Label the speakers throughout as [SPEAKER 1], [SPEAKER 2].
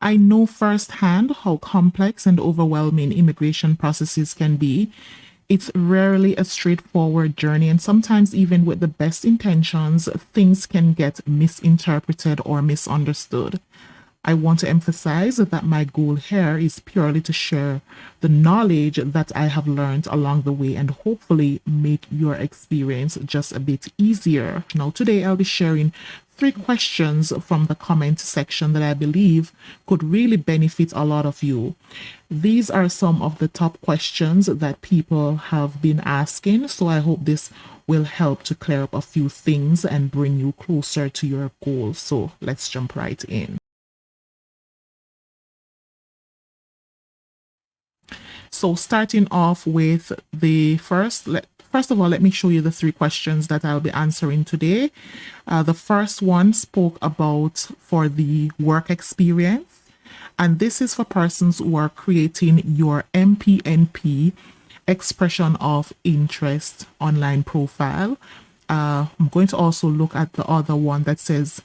[SPEAKER 1] I know firsthand how complex and overwhelming immigration processes can be. It's rarely a straightforward journey, and sometimes, even with the best intentions, things can get misinterpreted or misunderstood. I want to emphasize that my goal here is purely to share the knowledge that I have learned along the way and hopefully make your experience just a bit easier. Now, today I'll be sharing 3 questions from the comment section that I believe could really benefit a lot of you. These are some of the top questions that people have been asking, so I hope this will help to clear up a few things and bring you closer to your goal. So let's jump right in. So starting off with the first of all, let me show you the 3 questions that I'll be answering today. The first one spoke about for the work experience, and this is for persons who are creating your MPNP Expression of Interest online profile. I'm going to also look at the other one that says,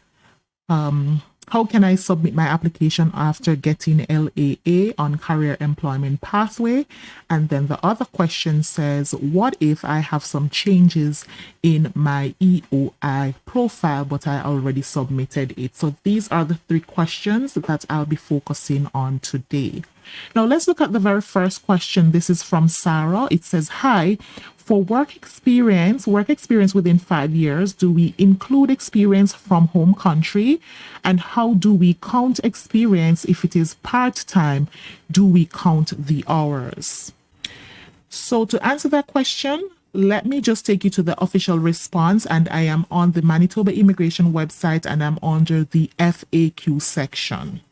[SPEAKER 1] how can I submit my application after getting LAA on Career Employment Pathway? And then the other question says, what if I have some changes in my EOI profile, but I already submitted it? So these are the 3 questions that I'll be focusing on today. Now let's look at the very first question. This is from Sarah. It says, hi, for work experience within 5 years, do we include experience from home country? And how do we count experience if it is part-time? Do we count the hours? So to answer that question, let me just take you to the official response, and I am on the Manitoba immigration website and I'm under the FAQ section.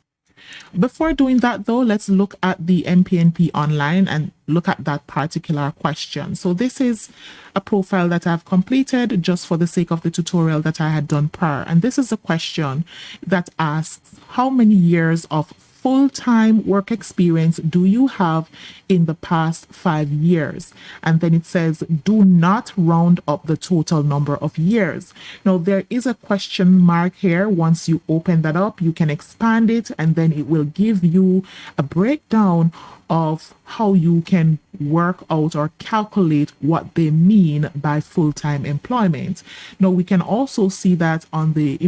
[SPEAKER 1] Before doing that though, let's look at the MPNP online and look at that particular question. So this is a profile that I've completed just for the sake of the tutorial that I had done prior. And this is a question that asks, how many years of full-time work experience do you have in the past 5 years? And then it says, do not round up the total number of years. Now, there is a question mark here. Once you open that up, you can expand it, and then it will give you a breakdown of how you can work out or calculate what they mean by full-time employment. Now, we can also see that on the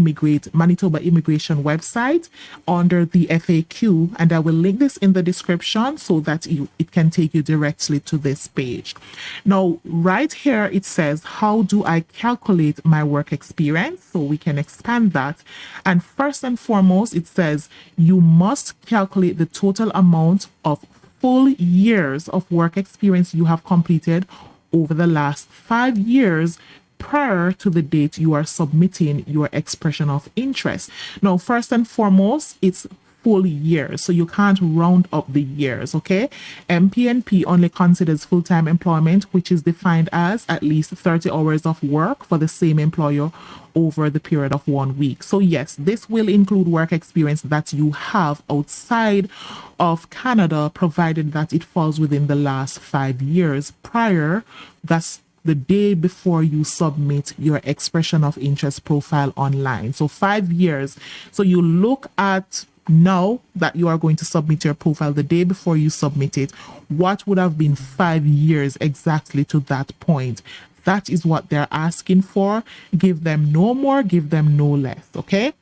[SPEAKER 1] Manitoba immigration website under the FAQ, and I will link this in the description so that it can take you directly to this page. Now, right here, it says, how do I calculate my work experience? So we can expand that. And first and foremost, it says you must calculate the total amount of full years of work experience you have completed over the last 5 years prior to the date you are submitting your expression of interest. Now, first and foremost, it's full years, so you can't round up the years, okay? MPNP only considers full-time employment, which is defined as at least 30 hours of work for the same employer over the period of 1 week. So yes, this will include work experience that you have outside of Canada, provided that it falls within the last 5 years prior. That's the day before you submit your expression of interest profile online. So 5 years. So you look at now that you are going to submit your profile, the day before you submit it, what would have been 5 years exactly to that point? That is what they're asking for. Give them no more, give them no less, okay?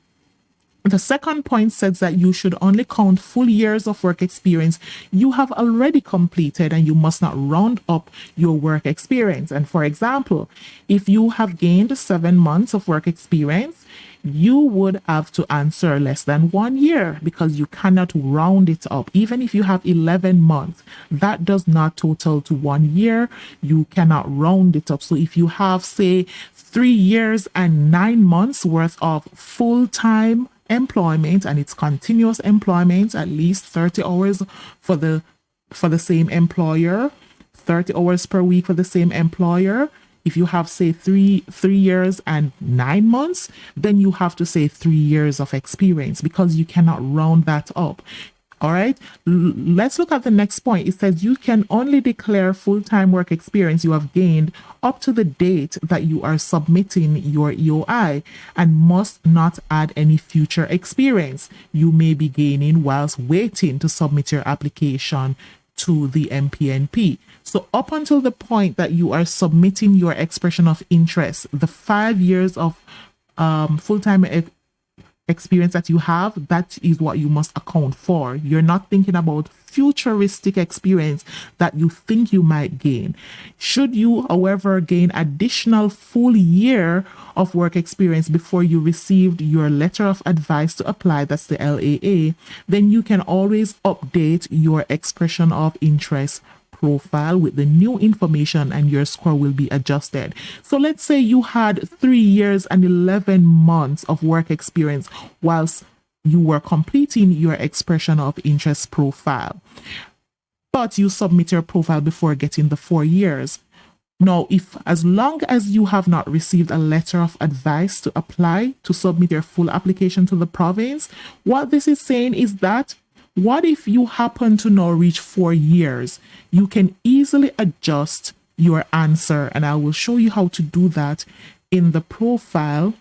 [SPEAKER 1] The second point says that you should only count full years of work experience you have already completed, and you must not round up your work experience. And for example, if you have gained 7 months of work experience, you would have to answer less than 1 year because you cannot round it up. Even if you have 11 months, that does not total to 1 year. You cannot round it up. So if you have, say, 3 years and 9 months worth of full-time employment, and it's continuous employment, at least 30 hours for the same employer, 30 hours per week for the same employer. If you have, say, 3 years and 9 months, then you have to say 3 years of experience because you cannot round that up. All right, let's look at the next point. It says you can only declare full-time work experience you have gained up to the date that you are submitting your EOI and must not add any future experience you may be gaining whilst waiting to submit your application to the MPNP. So up until the point that you are submitting your expression of interest, the 5 years of full-time experience that you have, that is what you must account for. You're not thinking about futuristic experience that you think you might gain. Should you, however, gain additional full year of work experience before you received your letter of advice to apply, that's the LAA, then you can always update your expression of interest profile with the new information and your score will be adjusted. So let's say you had 3 years and 11 months of work experience whilst you were completing your expression of interest profile, but you submit your profile before getting the 4 years. Now, as long as you have not received a letter of advice to apply to submit your full application to the province, what this is saying is that what if you happen to now reach 4 years? You can easily adjust your answer, and I will show you how to do that in the profile.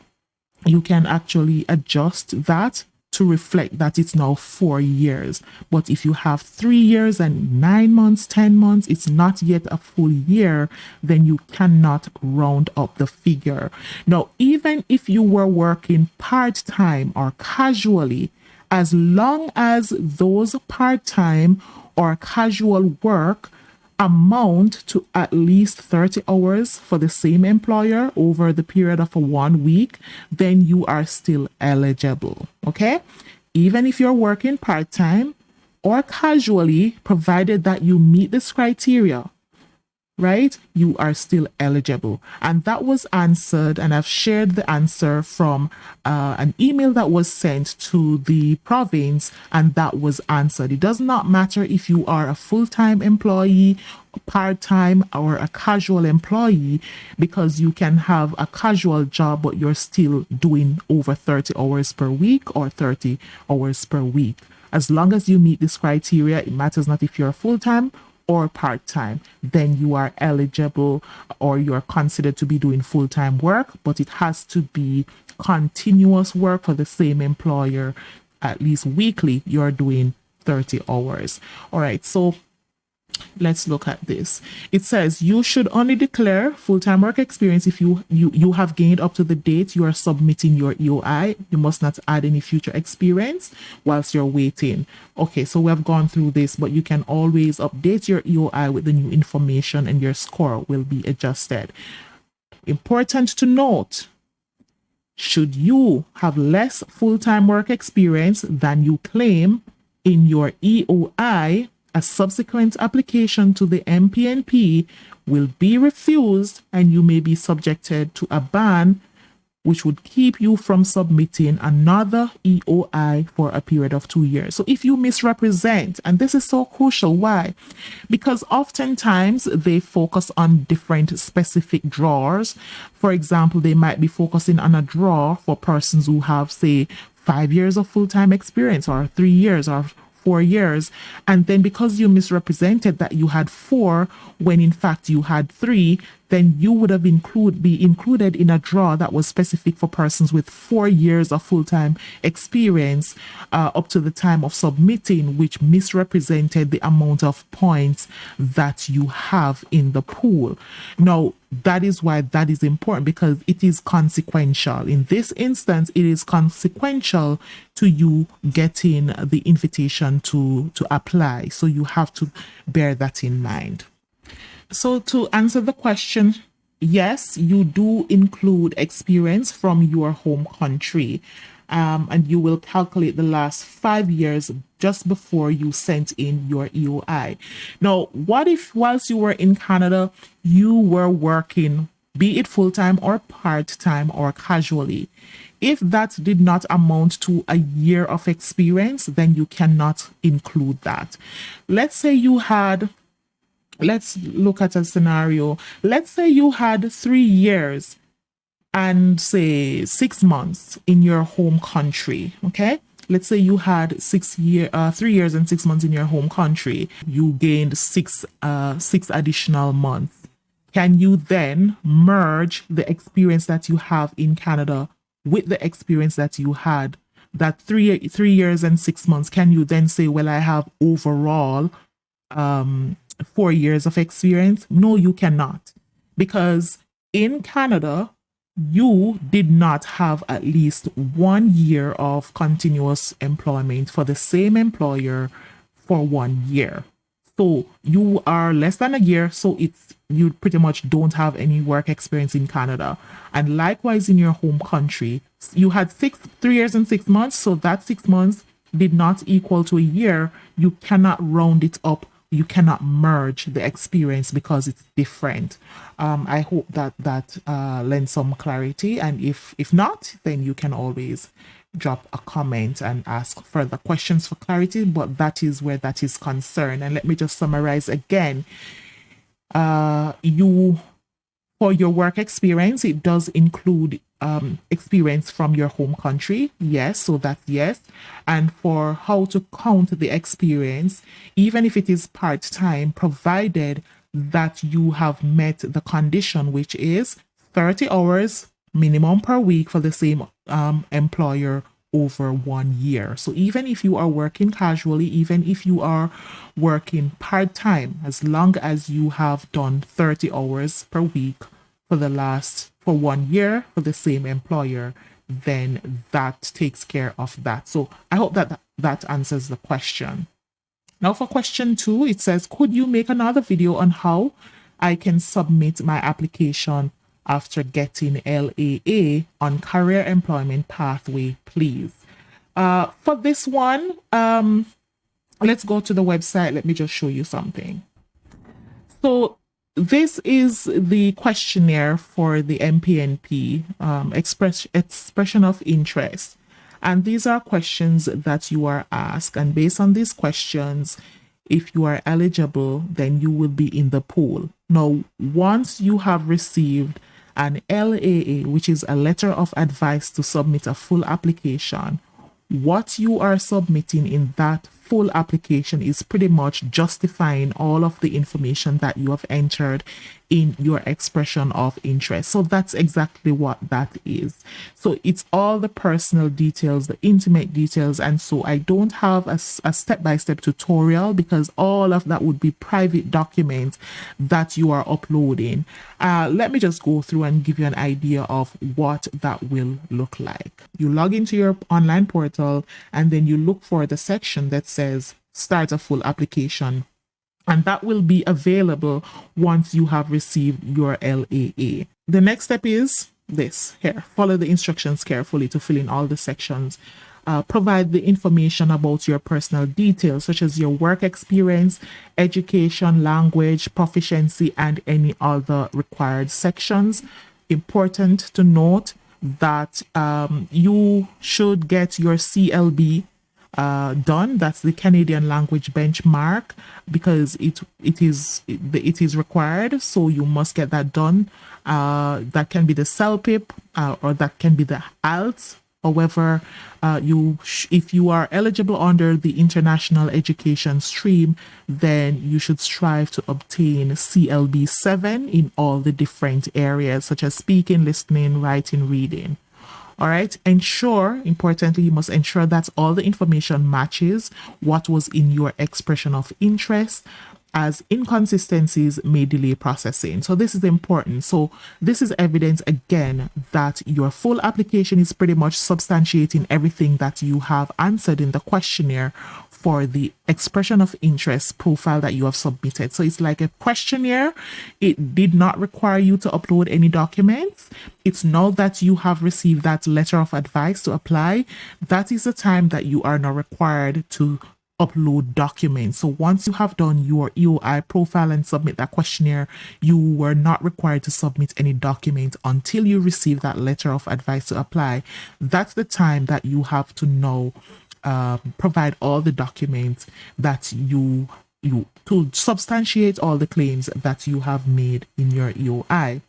[SPEAKER 1] You can actually adjust that to reflect that it's now 4 years. But if you have 3 years and 9 months, 10 months, it's not yet a full year, then you cannot round up the figure. Now, even if you were working part-time or casually, as long as those part-time or casual work amount to at least 30 hours for the same employer over the period of 1 week, then you are still eligible, okay? Even if you're working part-time or casually, provided that you meet this criteria, right, you are still eligible. And that was answered, and I've shared the answer from an email that was sent to the province, and that was answered. It does not matter if you are a full-time employee, part-time, or a casual employee, because you can have a casual job but you're still doing over 30 hours per week or 30 hours per week. As long as you meet this criteria, it matters not if you're full-time or part-time, then you are eligible or you're considered to be doing full-time work, but it has to be continuous work for the same employer. At least weekly, you're doing 30 hours. All right, so let's look at this. It says you should only declare full-time work experience if you have gained up to the date you are submitting your EOI. You must not add any future experience whilst you're waiting. Okay, so we have gone through this, but you can always update your EOI with the new information and your score will be adjusted. Important to note, should you have less full-time work experience than you claim in your EOI, a subsequent application to the MPNP will be refused and you may be subjected to a ban, which would keep you from submitting another EOI for a period of 2 years. So if you misrepresent, and this is so crucial, why? Because oftentimes they focus on different specific drawers. For example, they might be focusing on a draw for persons who have, say, 5 years of full-time experience or 3 years or 4 years, and then because you misrepresented that you had 4 when in fact you had 3, then you would have be included in a draw that was specific for persons with 4 years of full-time experience up to the time of submitting, which misrepresented the amount of points that you have in the pool. Now, that is why that is important, because it is consequential. In this instance, it is consequential to you getting the invitation to apply. So you have to bear that in mind. So to answer the question, yes, you do include experience from your home country, and you will calculate the last 5 years just before you sent in your EOI. Now, what if whilst you were in Canada, you were working, be it full-time or part-time or casually? If that did not amount to a year of experience, then you cannot include that. Let's say you had, let's look at a scenario. Let's say you had 3 years and say 6 months in your home country, okay? let's say you had 3 years and 6 months in your home country, you gained six additional months. Can you then merge the experience that you have in Canada with the experience that you had, that 3 years and 6 months? Can you then say, well, I have overall 4 years of experience? No, you cannot, because in Canada, you did not have at least 1 year of continuous employment for the same employer for 1 year. So you are less than a year, so you pretty much don't have any work experience in Canada. And likewise in your home country, you had 3 years and 6 months, so that 6 months did not equal to a year. You cannot round it up. You cannot merge the experience because it's different. I hope that lends some clarity, and if not, then you can always drop a comment and ask further questions for clarity, but that is where that is concerned. And let me just summarize again. For your work experience, it does include experience from your home country. Yes, so that's yes. And for how to count the experience, even if it is part-time, provided that you have met the condition, which is 30 hours minimum per week for the same employer over 1 year. So even if you are working casually, even if you are working part-time, as long as you have done 30 hours per week for 1 year for the same employer, then that takes care of that. So I hope that answers the question. Now for question 2, it says, could you make another video on how I can submit my application after getting LAA on career employment pathway, please? For this one, let's go to the website. Let me just show you something. So this is the questionnaire for the MPNP Expression of Interest. And these are questions that you are asked. And based on these questions, if you are eligible, then you will be in the pool. Now, once you have received an LAA, which is a letter of advice to submit a full application, what you are submitting in that full application is pretty much justifying all of the information that you have entered in your expression of interest. So that's exactly what that is. So it's all the personal details, the intimate details. And so I don't have a step-by-step tutorial, because all of that would be private documents that you are uploading. Let me just go through and give you an idea of what that will look like. You log into your online portal, and then you look for the section that says start a full application. And that will be available once you have received your LAA. The next step is this here. Follow the instructions carefully to fill in all the sections. Provide the information about your personal details, such as your work experience, education, language, proficiency, and any other required sections. Important to note that you should get your CLB done. That's the Canadian language benchmark, because it is required, so you must get that done. That can be the CELPIP, or that can be the IELTS. However, if you are eligible under the international education stream, then you should strive to obtain CLB 7 in all the different areas, such as speaking, listening, writing, reading. All right. Importantly, you must ensure that all the information matches what was in your expression of interest, as inconsistencies may delay processing. So this is important. So this is evidence again that your full application is pretty much substantiating everything that you have answered in the questionnaire for the expression of interest profile that you have submitted. So it's like a questionnaire. It did not require you to upload any documents. It's now that you have received that letter of advice to apply, that is the time that you are now required to upload documents. So once you have done your EOI profile and submit that questionnaire, you were not required to submit any document until you receive that letter of advice to apply. That's the time that you have to now provide all the documents that you to substantiate all the claims that you have made in your EOI.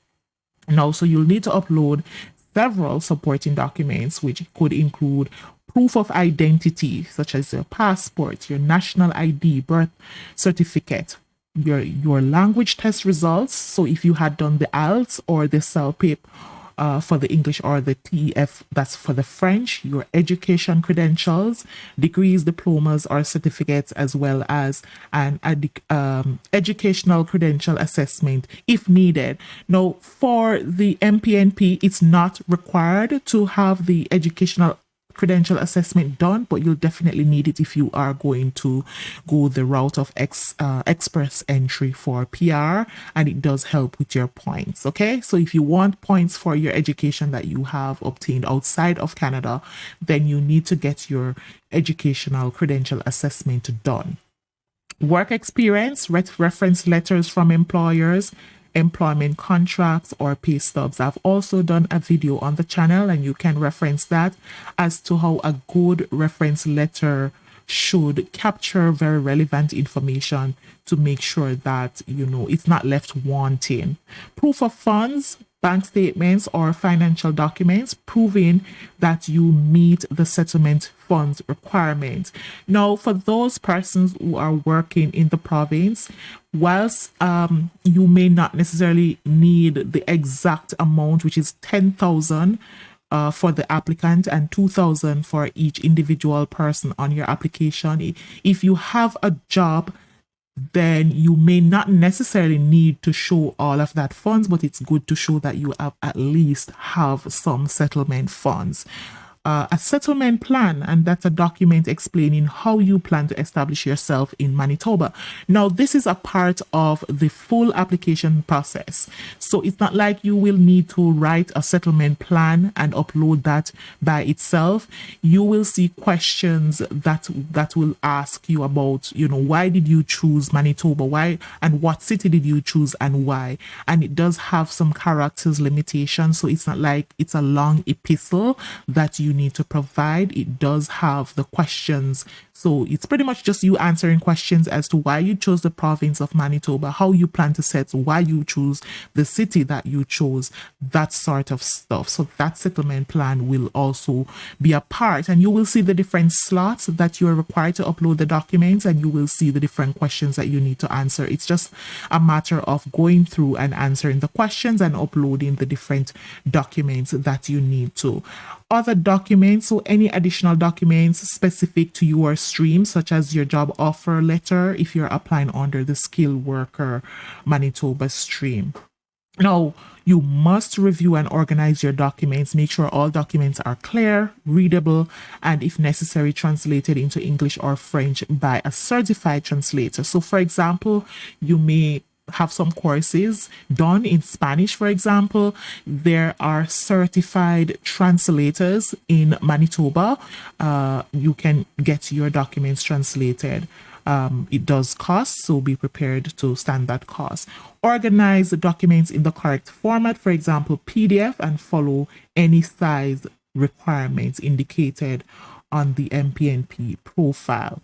[SPEAKER 1] And also you'll need to upload several supporting documents, which could include proof of identity, such as your passport, your national ID, birth certificate, your language test results. So if you had done the IELTS or the CELPIP for the English, or the TEF, that's for the French, your education credentials, degrees, diplomas, or certificates, as well as an educational credential assessment if needed. Now, for the MPNP, it's not required to have the educational credential assessment done, but you'll definitely need it if you are going to go the route of express entry for PR, and it does help with your points. Okay, so if you want points for your education that you have obtained outside of Canada, then you need to get your educational credential assessment done. Work experience, reference letters from employers, employment contracts, or pay stubs. I've also done a video on the channel, and you can reference that, as to how a good reference letter should capture very relevant information to make sure that, you know, it's not left wanting. Proof of funds, bank statements, or financial documents proving that you meet the settlement funds requirement. Now, for those persons who are working in the province, whilst you may not necessarily need the exact amount, which is 10,000 for the applicant and 2,000 for each individual person on your application, if you have a job, then you may not necessarily need to show all of that funds, but it's good to show that you have at least have some settlement funds. A settlement plan, and that's a document explaining how you plan to establish yourself in Manitoba. Now, this is a part of the full application process. So it's not like you will need to write a settlement plan and upload that by itself. You will see questions that will ask you about, you know, why did you choose Manitoba? Why, and what city did you choose and why? And it does have some characters limitation. So it's not like it's a long epistle that you need to provide. It does have the questions, so it's pretty much just you answering questions as to why you chose the province of Manitoba, how you plan to settle, why you choose the city that you chose, that sort of stuff. So that settlement plan will also be a part, and you will see the different slots that you are required to upload the documents, and you will see the different questions that you need to answer. It's just a matter of going through and answering the questions and uploading the different documents that you need to. Other documents, so any additional documents specific to your stream, such as your job offer letter if you're applying under the skilled worker Manitoba stream. Now, you must review and organize your documents. Make sure all documents are clear, readable, and if necessary, translated into English or French by a certified translator. So, for example, you may have some courses done in Spanish, for example. There are certified translators in Manitoba. You can get your documents translated. It does cost, so be prepared to stand that cost. Organize the documents in the correct format, for example, PDF, and follow any size requirements indicated on the MPNP profile.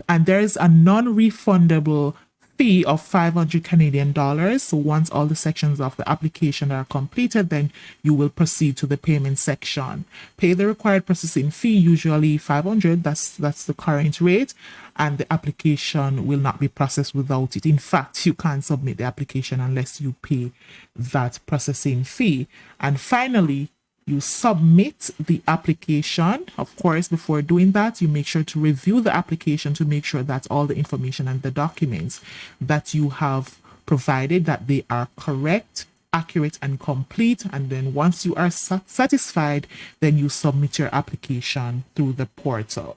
[SPEAKER 1] And there is a non-refundable fee of 500 Canadian dollars. So once all the sections of the application are completed, then you will proceed to the payment section. Pay the required processing fee, usually 500. That's the current rate, and the application will not be processed without it. In fact, you can't submit the application unless you pay that processing fee. And finally, you submit the application. Of course, before doing that, you make sure to review the application to make sure that all the information and the documents that you have provided, that they are correct, accurate, and complete. And then once you are satisfied, then you submit your application through the portal.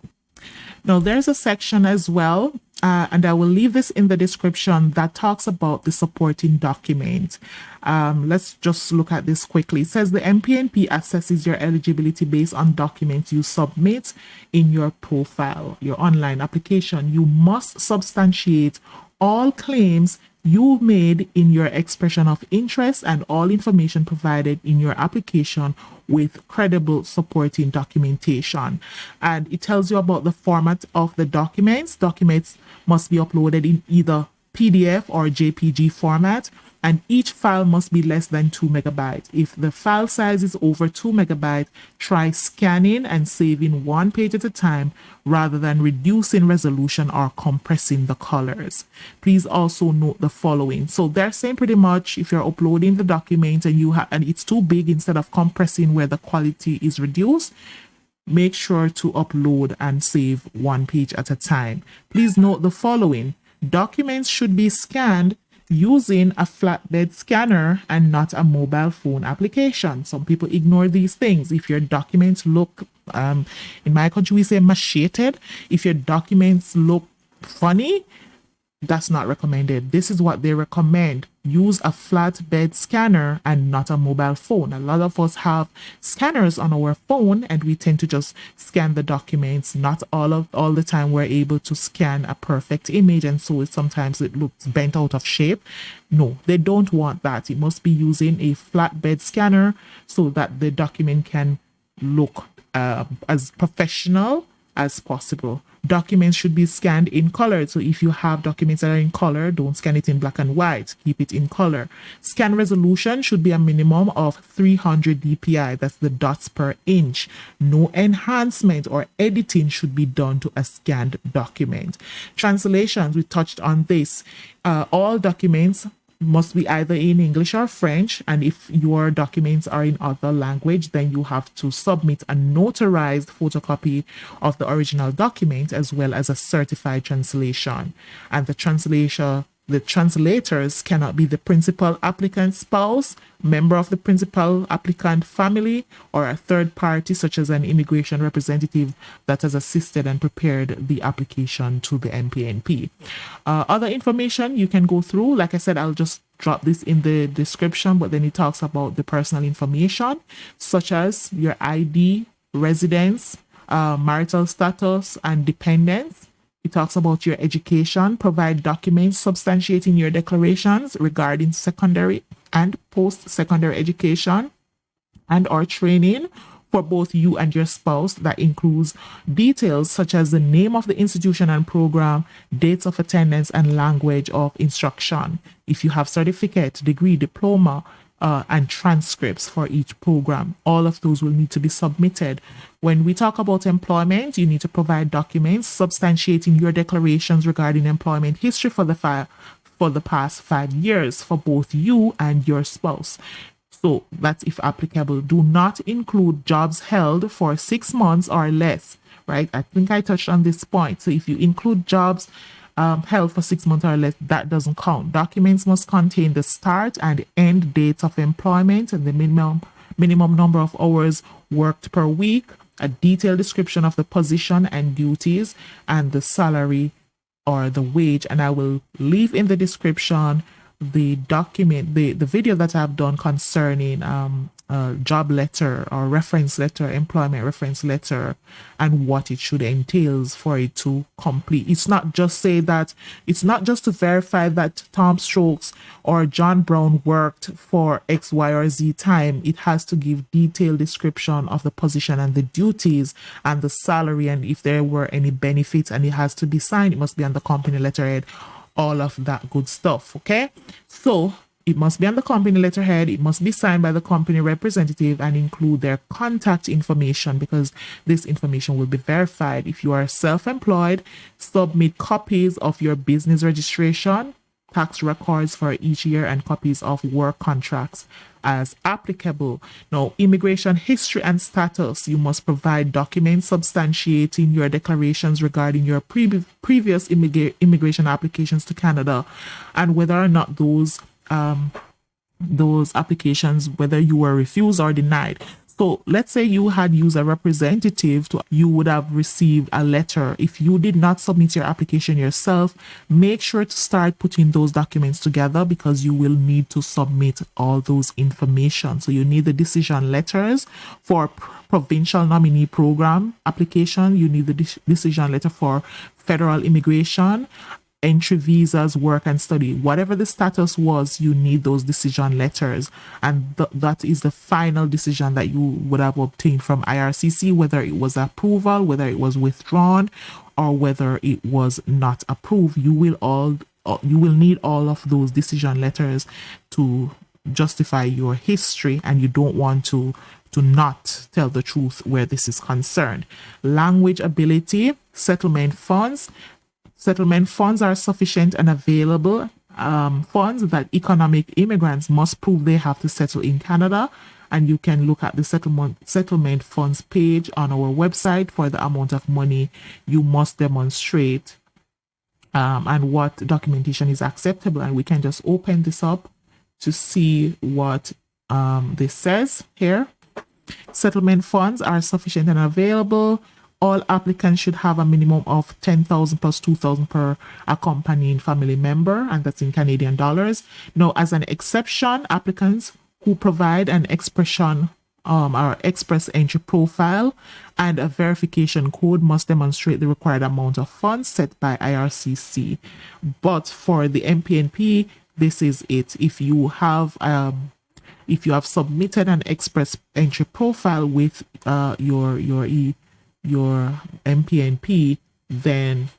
[SPEAKER 1] Now, there's a section as well, and I will leave this in the description, that talks about the supporting document. Let's just look at this quickly. It says the MPNP assesses your eligibility based on documents you submit in your profile, your online application. You must substantiate all claims you made in your expression of interest and all information provided in your application with credible supporting documentation. And it tells you about the format of the documents. Documents must be uploaded in either PDF or JPG format. and each file must be less than 2 megabytes. If the file size is over 2 megabytes, try scanning and saving one page at a time rather than reducing resolution or compressing the colors. Please also note the following. So they're saying pretty much if you're uploading the document and it's too big, instead of compressing where the quality is reduced, make sure to upload and save one page at a time. Please note the following. Documents should be scanned using a flatbed scanner and not a mobile phone application. Some people ignore these things. If your documents look, in my country we say macheted, if your documents look funny, that's not recommended. This is what they recommend. Use a flatbed scanner and not a mobile phone. A lot of us have scanners on our phone and we tend to just scan the documents. Not all the time we're able to scan a perfect image, and so sometimes it looks bent out of shape. No, they don't want that. It must be using a flatbed scanner so that the document can look as professional as possible. Documents should be scanned in color. So if you have documents that are in color, don't scan it in black and white. Keep it in color. Scan resolution should be a minimum of 300 dpi. That's the dots per inch. No enhancement or editing should be done to a scanned document. Translations, we touched on this. All documents must be either in English or French, and if your documents are in other language, then you have to submit a notarized photocopy of the original document as well as a certified translation. And the translators cannot be the principal applicant's spouse, member of the principal applicant family, or a third party such as an immigration representative that has assisted and prepared the application to the MPNP. Other information you can go through, like I said, I'll just drop this in the description, but then it talks about the personal information such as your ID, residence, marital status, and dependents. It talks about your education. Provide documents substantiating your declarations regarding secondary and post-secondary education and or training for both you and your spouse. That includes details such as the name of the institution and program, dates of attendance, and language of instruction. If you have certificate, degree, diploma, and transcripts for each program, all of those will need to be submitted. When we talk about employment, you need to provide documents substantiating your declarations regarding employment history for the past 5 years for both you and your spouse. So that's if applicable. Do not include jobs held for 6 months or less, right? I think I touched on this point. So if you include jobs held for 6 months or less, that doesn't count. Documents must contain the start and end dates of employment and the minimum number of hours worked per week, a detailed description of the position and duties, and the salary or the wage. And I will leave in the description the document, the video that I've done concerning job letter or reference letter, employment reference letter, and what it should entails for it to complete. It's not just to verify that Tom Stokes or John Brown worked for X, Y, or Z time. It has to give detailed description of the position and the duties and the salary, and if there were any benefits, and it has to be signed. It must be on the company letterhead, all of that good stuff. Okay, so it must be on the company letterhead, it must be signed by the company representative, and include their contact information because this information will be verified. If you are self-employed, submit copies of your business registration, tax records for each year, and copies of work contracts as applicable. Now, immigration history and status, you must provide documents substantiating your declarations regarding your previous immigration applications to Canada and whether or not those applications, whether you were refused or denied. So let's say you had used a representative, you would have received a letter. If you did not submit your application yourself, make sure to start putting those documents together because you will need to submit all those information. So you need the decision letters for Provincial Nominee Program application. You need the decision letter for federal immigration, entry visas, work and study. Whatever the status was, you need those decision letters, and that is the final decision that you would have obtained from IRCC, whether it was approval, whether it was withdrawn, or whether it was not approved. You will all you will need all of those decision letters to justify your history, and you don't want to not tell the truth where this is concerned. Language ability, settlement funds. Settlement funds are sufficient and available funds that economic immigrants must prove they have to settle in Canada. And you can look at the settlement funds page on our website for the amount of money you must demonstrate and what documentation is acceptable. And we can just open this up to see what this says here. Settlement funds are sufficient and available. All applicants should have a minimum of 10,000 plus 2,000 per accompanying family member, and that's in Canadian dollars. Now, as an exception, applicants who provide an expression or express entry profile and a verification code must demonstrate the required amount of funds set by IRCC. But for the MPNP, this is it. If you have submitted an express entry profile with your MPNP, then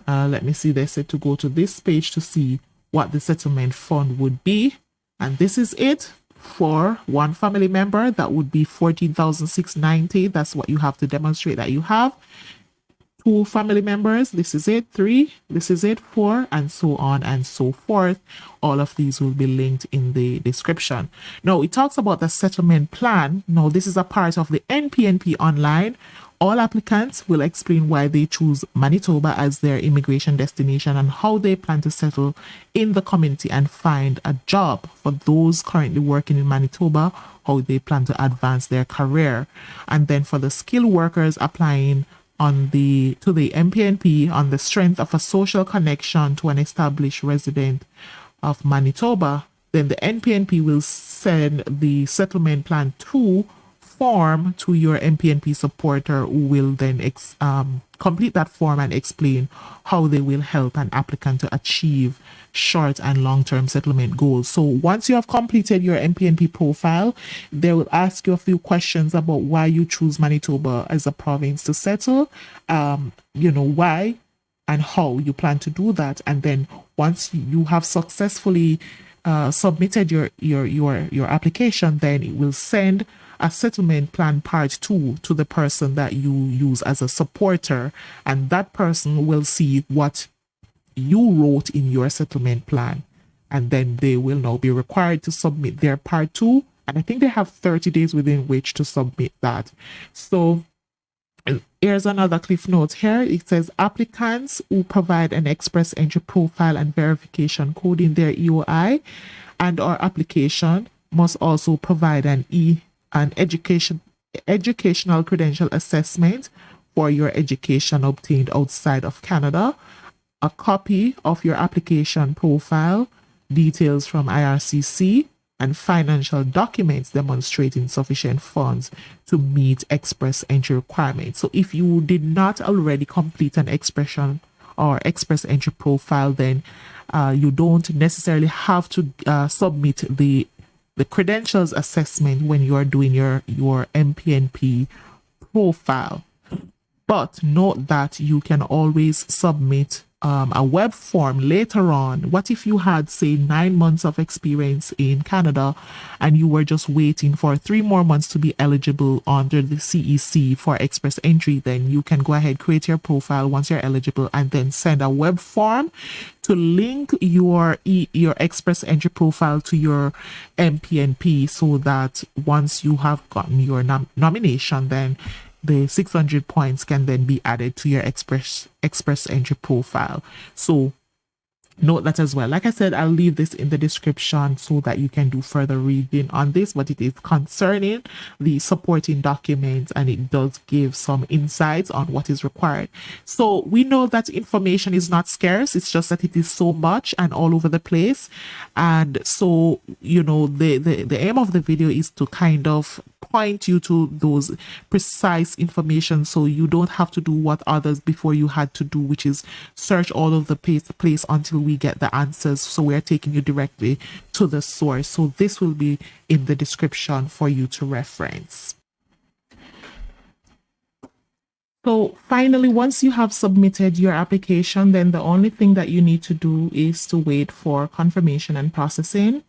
[SPEAKER 1] let me see, they said to go to this page to see what the settlement fund would be, and this is it. For one family member, that would be 14,690. That's what you have to demonstrate that you have. 2 family members, this is it. 3, this is it. 4, and so on and so forth. All of these will be linked in the description. Now, it talks about the settlement plan. Now, this is a part of the MPNP online. All applicants will explain why they choose Manitoba as their immigration destination and how they plan to settle in the community and find a job. For those currently working in Manitoba, how they plan to advance their career. And then for the skilled workers applying to the MPNP on the strength of a social connection to an established resident of Manitoba, then the MPNP will send the settlement plan 2 form to your MPNP supporter, who will then complete that form and explain how they will help an applicant to achieve short and long-term settlement goals. So once you have completed your MPNP profile, they will ask you a few questions about why you choose Manitoba as a province to settle, why and how you plan to do that. And then once you have successfully submitted your application, then it will send a settlement plan part 2 to the person that you use as a supporter, and that person will see what you wrote in your settlement plan, and then they will now be required to submit their part 2, and I think they have 30 days within which to submit that. So here's another cliff note here. It says applicants who provide an express entry profile and verification code in their EOI and or application must also provide an educational credential assessment for your education obtained outside of Canada, a copy of your application profile, details from IRCC, and financial documents demonstrating sufficient funds to meet express entry requirements. So if you did not already complete an expression or express entry profile, then you don't necessarily have to submit the credentials assessment when you are doing your MPNP profile. But note that you can always submit a web form later on. What if you had, say, 9 months of experience in Canada and you were just waiting for 3 more months to be eligible under the CEC for express entry? Then you can go ahead, create your profile once you're eligible, and then send a web form to link your express entry profile to your MPNP, so that once you have gotten your nomination, then the 600 points can then be added to your express entry profile. So note that as well. Like I said, I'll leave this in the description so that you can do further reading on this, but it is concerning the supporting documents, and it does give some insights on what is required. So we know that information is not scarce, it's just that it is so much and all over the place. And so, the aim of the video is to kind of point you to those precise information, so you don't have to do what others before you had to do, which is search all over the place until we get the answers. So we are taking you directly to the source. So this will be in the description for you to reference. So finally, once you have submitted your application, then the only thing that you need to do is to wait for confirmation and processing.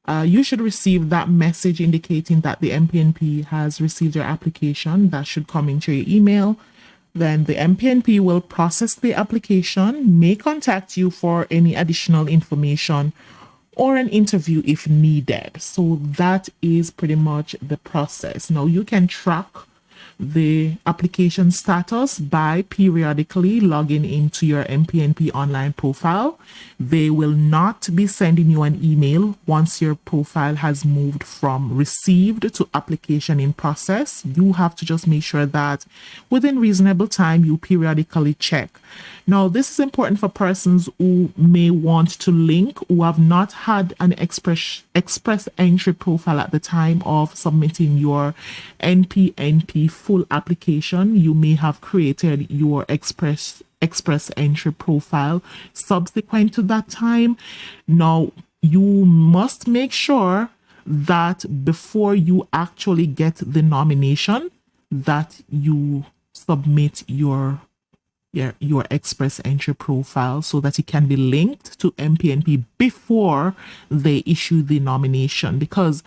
[SPEAKER 1] You should receive that message indicating that the MPNP has received your application. That should come into your email. Then the MPNP will process the application, may contact you for any additional information or an interview if needed. So that is pretty much the process. Now you can track the application status by periodically logging into your MPNP online profile. They will not be sending you an email once your profile has moved from received to application in process. You have to just make sure that within reasonable time you periodically check. Now, this is important for persons who may want to link, who have not had an express entry profile at the time of submitting your MPNP full application. You may have created your express entry profile subsequent to that time. Now, you must make sure that before you actually get the nomination, that you submit your express entry profile so that it can be linked to MPNP before they issue the nomination. Because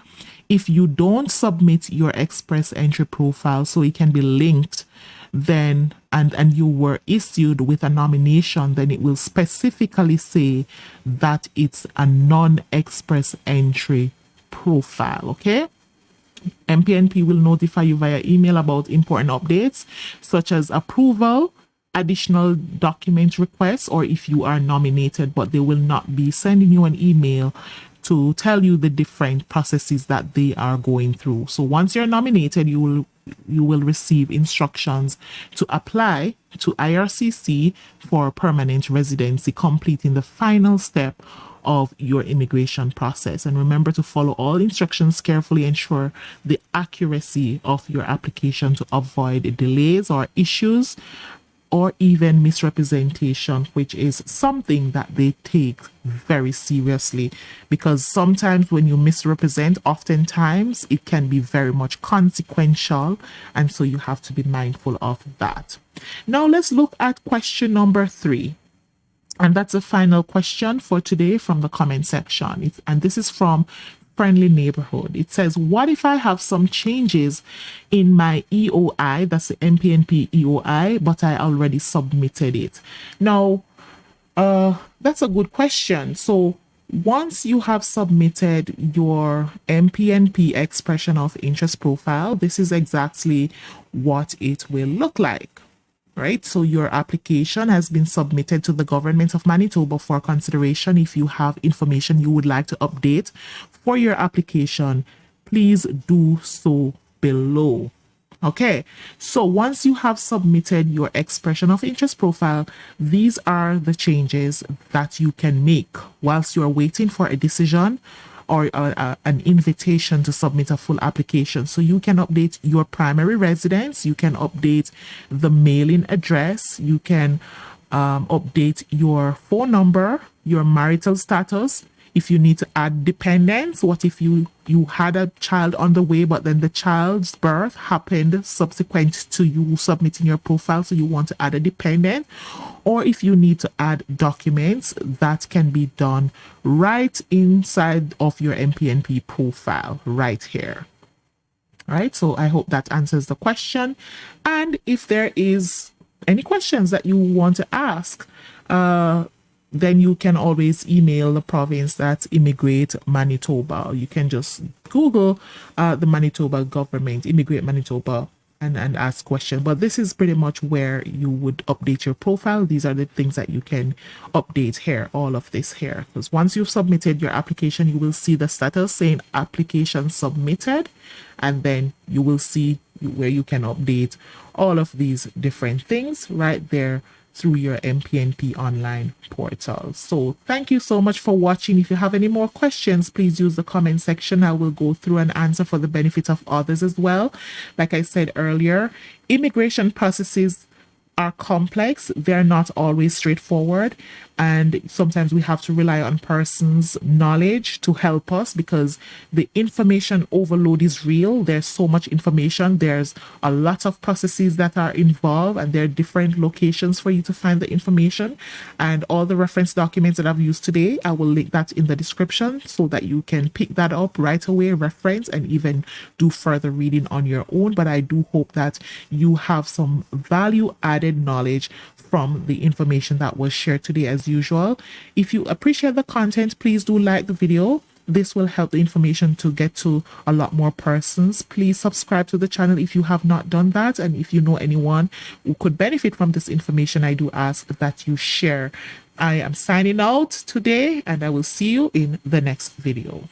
[SPEAKER 1] if you don't submit your express entry profile so it can be linked, then and you were issued with a nomination, then it will specifically say that it's a non-express entry profile. Okay, MPNP will notify you via email about important updates such as approval, additional document requests, or if you are nominated, but they will not be sending you an email to tell you the different processes that they are going through. So once you're nominated, you will receive instructions to apply to IRCC for permanent residency, completing the final step of your immigration process. And remember to follow all instructions carefully, ensure the accuracy of your application to avoid delays or issues or even misrepresentation, which is something that they take very seriously, because sometimes when you misrepresent, oftentimes it can be very much consequential, and so you have to be mindful of that. Now let's look at question number 3. And that's the final question for today from the comment section. And this is from Friendly Neighborhood. It says, what if I have some changes in my EOI, that's the MPNP EOI, but I already submitted it? Now, that's a good question. So once you have submitted your MPNP Expression of Interest profile, this is exactly what it will look like. Right, so your application has been submitted to the government of Manitoba for consideration. If you have information you would like to update for your application, please do so below. Okay, so once you have submitted your expression of interest profile, these are the changes that you can make whilst you're waiting for a decision or an invitation to submit a full application. So you can update your primary residence, you can update the mailing address, you can update your phone number, your marital status. If you need to add dependents, what if you had a child on the way, but then the child's birth happened subsequent to you submitting your profile, so you want to add a dependent, or if you need to add documents, that can be done right inside of your MPNP profile right here. Right, so I hope that answers the question. And if there is any questions that you want to ask, then you can always email the province, that's Immigrate Manitoba. You can just Google the Manitoba government, Immigrate Manitoba, and ask questions. But this is pretty much where you would update your profile. These are the things that you can update here, all of this here. Because once you've submitted your application, you will see the status saying application submitted, and then you will see where you can update all of these different things right there through your MPNP online portal. So thank you so much for watching. If you have any more questions, please use the comment section. I will go through and answer for the benefit of others as well. Like I said earlier, immigration processes are complex. They're not always straightforward. and sometimes we have to rely on persons' knowledge to help us because the information overload is real. There's so much information. There's a lot of processes that are involved, and there are different locations for you to find the information. And all the reference documents that I've used today, I will link that in the description so that you can pick that up right away, reference, and even do further reading on your own. But I do hope that you have some value added knowledge from the information that was shared today. As usual, if you appreciate the content, please do like the video. This will help the information to get to a lot more persons. Please subscribe to the channel if you have not done that, and if you know anyone who could benefit from this information, I do ask that you share. I am signing out today, and I will see you in the next video.